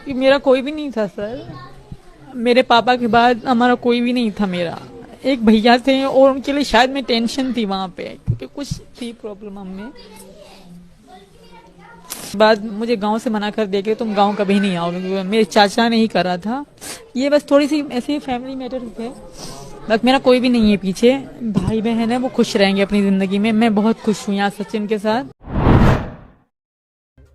कि मेरा कोई भी नहीं था सर। मेरे पापा के बाद हमारा कोई भी नहीं था। मेरा एक भैया थे और उनके लिए शायद मैं टेंशन थी वहां पे, क्योंकि कुछ थी प्रॉब्लम हमें। बाद मुझे गांव से मना कर दिया कि तुम गांव कभी नहीं आओगे, क्योंकि मेरे चाचा ने ही करा था। ये बस थोड़ी सी ऐसी फैमिली मैटर है। बस मेरा कोई भी नहीं है पीछे। भाई बहन है, वो खुश रहेंगे अपनी जिंदगी में। मैं बहुत खुश हूँ यहाँ सचिन के साथ।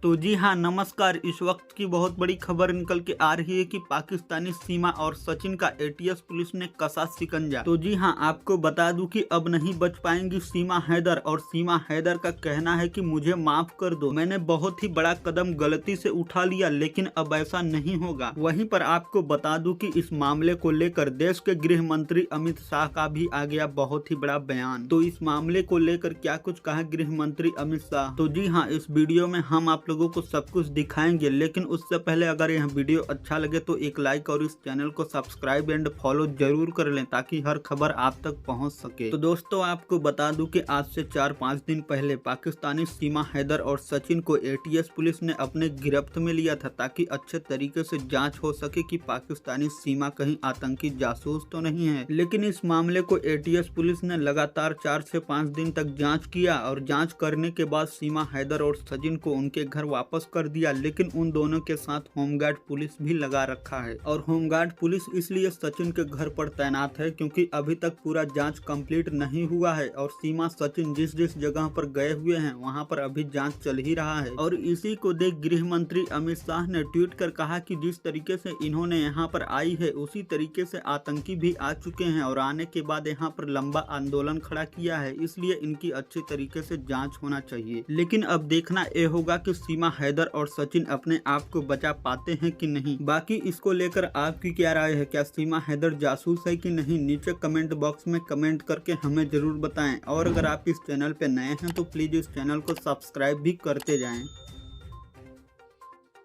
तो जी हाँ, नमस्कार। इस वक्त की बहुत बड़ी खबर निकल के आ रही है कि पाकिस्तानी सीमा और सचिन का एटीएस पुलिस ने कसा शिकंजा। तो जी हाँ, आपको बता दूं कि अब नहीं बच पाएंगी सीमा हैदर। और सीमा हैदर का कहना है कि मुझे माफ कर दो, मैंने बहुत ही बड़ा कदम गलती से उठा लिया, लेकिन अब ऐसा नहीं होगा। वहीं पर आपको बता दूं कि इस मामले को लेकर देश के गृह मंत्री अमित शाह का भी आ गया बहुत ही बड़ा बयान। तो इस मामले को लेकर क्या कुछ कहा गृह मंत्री अमित शाह, तो जी हाँ, इस वीडियो में हम आप लोगों को सब कुछ दिखाएंगे। लेकिन उससे पहले अगर यह वीडियो अच्छा लगे तो एक लाइक और इस चैनल को सब्सक्राइब एंड फॉलो जरूर कर लें, ताकि हर खबर आप तक पहुंच सके। तो दोस्तों, आपको बता दूं कि आज से 4-5 दिन पहले पाकिस्तानी सीमा हैदर और सचिन को एटीएस पुलिस ने अपने गिरफ्त में लिया था, ताकि अच्छे तरीके से जांच हो सके कि पाकिस्तानी सीमा कहीं आतंकी जासूस तो नहीं है। लेकिन इस मामले को एटीएस पुलिस ने लगातार 4 से 5 दिन तक जांच किया, और जांच करने के बाद सीमा हैदर और सचिन को उनके घर वापस कर दिया। लेकिन उन दोनों के साथ होमगार्ड पुलिस भी लगा रखा है। और होमगार्ड पुलिस इसलिए सचिन के घर पर तैनात है क्योंकि अभी तक पूरा जांच कंप्लीट नहीं हुआ है, और सीमा सचिन जिस जिस जगह पर गए हुए हैं वहां पर अभी जांच चल ही रहा है। और इसी को देख गृह मंत्री अमित शाह ने ट्वीट कर कहा कि जिस तरीके से इन्होंने यहाँ पर आई है, उसी तरीके से आतंकी भी आ चुके हैं, और आने के बाद यहाँ पर लंबा आंदोलन खड़ा किया है, इसलिए इनकी अच्छी तरीके से जांच होना चाहिए। लेकिन अब देखना यह होगा कि सीमा हैदर और सचिन अपने आप को बचा पाते हैं कि नहीं। बाकी इसको लेकर आपकी क्या राय है? क्या सीमा हैदर जासूस है कि नहीं? नीचे कमेंट बॉक्स में कमेंट करके हमें जरूर बताएं। और अगर आप इस चैनल पे नए हैं तो प्लीज इस चैनल को सब्सक्राइब भी करते जाएं।